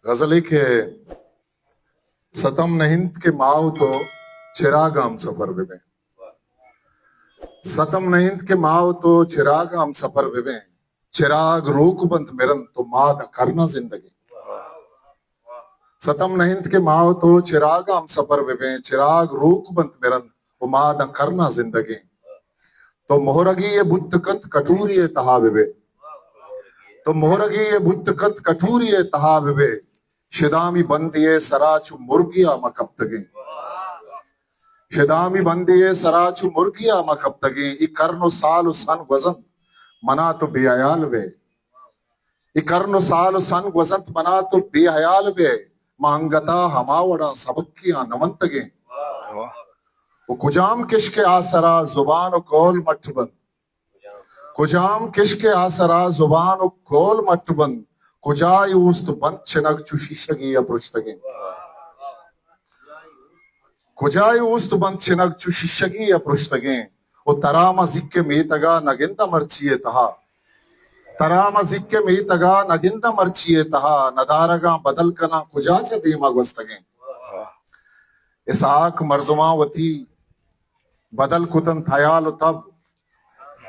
गजली के सतम नहिंद के माव तो चिराग हम सफर विवें। सतम नहिंद के माव तो चिराग हम सफर विवें। चिराग रोक बंद मिरन तो माद करना जिंदगी। सतम नहिंद के माव तो चिराग हम सफर विवें। चिराग रोक बंद मिरन तो माद करना जिंदगी। तो मोहरगी ये बुद्ध कत कठूर ये तहा विवे। तो मोहरगी ये बुद्ध कत कठूर ये तहा विवे। शिदामी बंदिये सराचु मुर्गिया मकप्तगे। शिदामी बंदिये सराचु मुर्गिया मकप्तगे। ई कर्नो साल सन वजन मना तो बेहयाल वे। ई कर्नो साल सन वजन मना तो बेहयाल वे। महंगता हमावड़ा सबकिया नमंतगे। वो कुजाम किसके आसरा जुबान और कौल मठबंद। कुजाम किसके आसरा जुबान और कौल मठबंद। कुजाई उस्त बंद चिनक चुशिशगी अपृष्टगे। कुजाई उस्त बंद चिनक चुशिशगी अपृष्टगे। वो तरामा जिक्के मेतगा नगिंदा मर्चिये तहा। तरामा जिक्के मेतगा नगिंदा मर्चिये तहा। नदारगा बदल कना कुजाचे दीमा गस्तगे। इसाक मर्दुमावती बदल कुतन थयाल तब।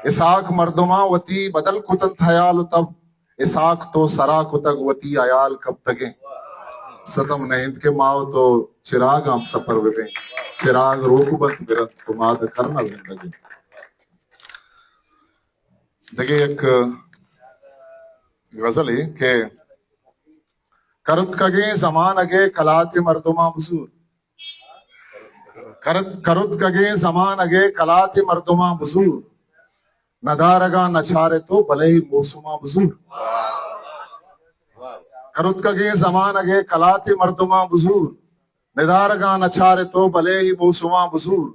इसाक मर्दुमावती बदल कुतन थयाल तब। इसाक तो सरा कुतगवती अयाल कब तगे। सतम नहिंद के माव तो चिराग हम सफर विवें। चिराग रोकबंद बिरत तुमाद करना जिंदगी। देखिए एक गजल है कि करत कगे जमान अगे कलाते मर्दुमा बुजूर। करत कगे जमान अगे कलाते मर्दुमा बुजूर। नदारगा नचारे तो भले ही मौसुमा बुजूर। करत कगे जमान अगे कलाते मर्दुमा बुजूर। निदारगा नचारे तो भले ही मौसुमा बुजूर।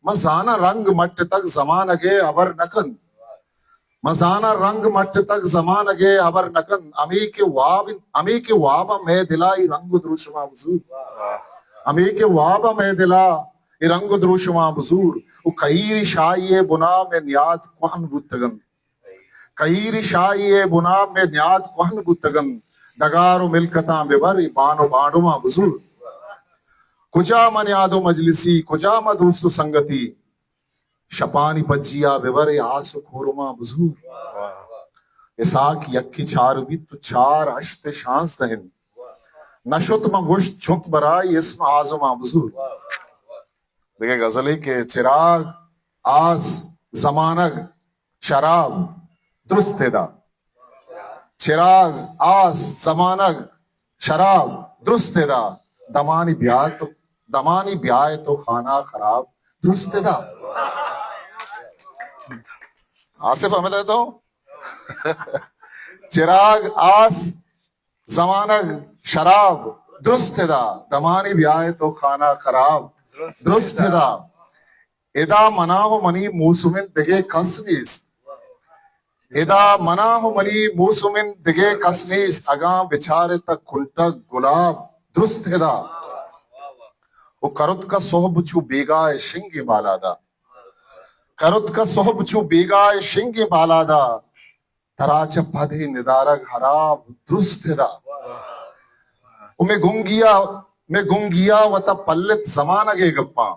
मजाना रंग मट्ट तक जमान अगे अबर नकन। मजाना रंग मट्ट तक जमान अगे अबर नकन। अमी के वाब में दिलाई रंग द्रुशमा बुजूर। अमी के वाब में दिला रंग द्रुशमा बुजूर। वो कईरी शाये बुना में न्याद कुहन बुतगन। कईरी शाये बुना में न्याद कुहन बुतगन। डगारो मिलकता बेवर बानो बाणुमा बुजूर। कुजा मन यादो मजलिसी कुजा म दोस्तु संगति। शपानी बज्जिया विवर आसु खोरुमा बुजूर। इसाक यक्की चार भी तो चार अश्ते शांस दहिन। नशुत म गुश्त छुत बराई इसम आजुमा बुजूर। देखिए गजली के चिराग आस जमानग शराब दुरुस्तेदा। चिराग आस जमानग शराब दुरुस्तेदा। दमानी ब्याह तो खाना खराब दुरुस्तेदा। आसिफ हमें देता हूं। चिराग आस जमानग शराब दुरुस्तेदा। दमानी ब्याह तो खाना खराब दुरुस्तेदा। इदा मनाहो मनी मूसुमिन दिगे कसनीस। इदा मनाहो मनी मूसुमिन दिगे कसनीस। अगा बिचारे तक कुंटक गुलाब दुरुस्तेदा। वो करुत का सोहब छू बेगाए शिंगे बालादा। करुत का सोहब छू बेगाए शिंगे बालादा। तराच पधे निदारग हराब दुरुस्तेदा। मैं गुंगिया वत पल्लित जमानगे गप्पा।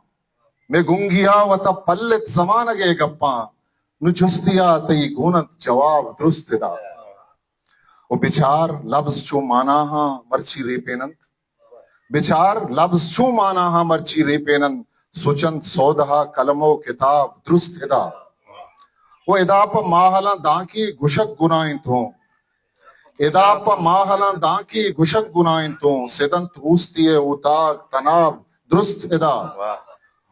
मैं गुंगिया वत पल्लित जमानगे गप्पा। नुचुस्तिया तई गुनत जवाब दुरुस्तेदा। वो बिचार लफ्ज छू माना हा मर्ची रेपेनंत। बिचार लफ्ज छू माना हा मर्ची रेपेनंत। सुचंत सौदहा कलमो किताब दुरुस्तेदा। वो इदाप माहला दांकी गुशक गुनाइन थो। इदाप माहला दांकी गुशक गुनाइन थो। सिदंत ऊस्तिये उताक तनाब दुरुस्तेदा।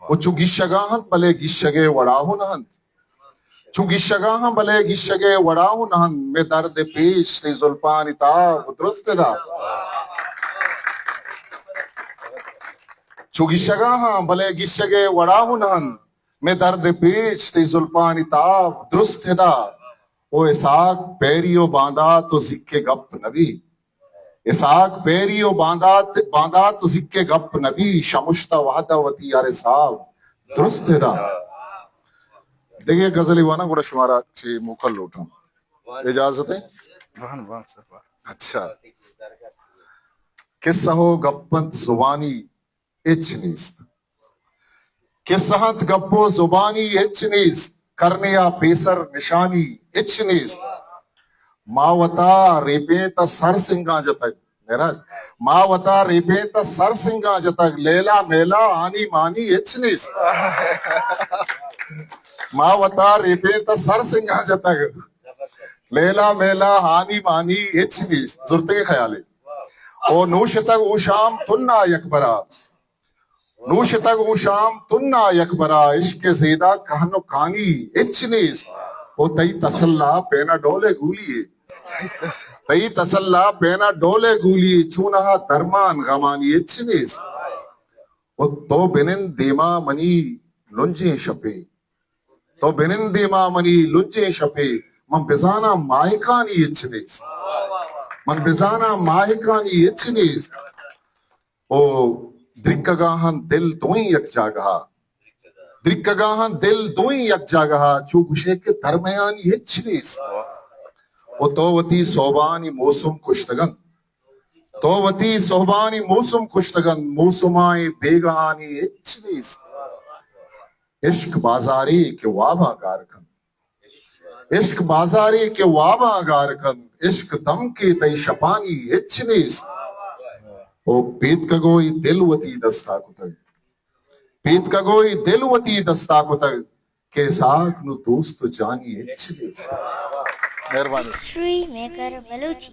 वो चुगिशगाहत भले गिशगे वड़ाहु नहंत। चुगिशगाह भले गिशगे वड़ाहु नहंत। में दर्द पेश से जुल्फान ताब दुरुस्तेदा। चुगिशगाह भले गिशगे वड़ाहु नहंत। में दर्द पेश से जुल्फान ताब दुरुस्तेदा। ओ इसाक पैरियो बांधा तो जिक्के गप नबी। इसाक पैरियो बांधा तो जिक्के गप नबी। शमुश्ता वहदावती यारे साहब दुरुस्तेदा। देखिए गजल हुआ ना गुड़ा शुमारा ची मुकल लूटूं इजाजत है। अच्छा Kissaho gappant zubani ichnis. Kissahat gappo zubani ichnis. Karneya pesar nishani ichnis. Mawata repeta sar singa jatak. Mehraj. Mawata repeta sar singa jatak. Lela mela ani mani ichnis. Mawata repeta sar singa jatak. Lela mela hani mani ichnis. Zurte ke khayale. O nushtag usham tunna yakbara. Nushtag usham tunna yakbara. Ishke zeda kahno kani ichnis. O tai tasalla pena dole guliye. Tai tasalla pena dole guliye. Chunaha darman gamani ichnis. O to benin dema mani lunje shape. To benin dema mani lunje shape. Man bezana mahikani ichnis. Man bezana mahikani ichnis. O drikkagahan dil doin yak jagaha. Drikkagahan dil doin yak jagaha. Chubushe ke darmayani ichnis. O tovati sobani mosum kushtagan. Tovati sobani mosum kushtagan. Mosumai begahani ichnis. Ishq bazari ke waba garkan. Ishq bazari ke waba garkan. Ishq dam ke tai shapani ichnis. O pet kagoi dilwati dasta kutag. Pet kagoi dilwati dasta kutag. Ke saak nu dost jani ichnis. Mehrabani. History Maker Baluchi.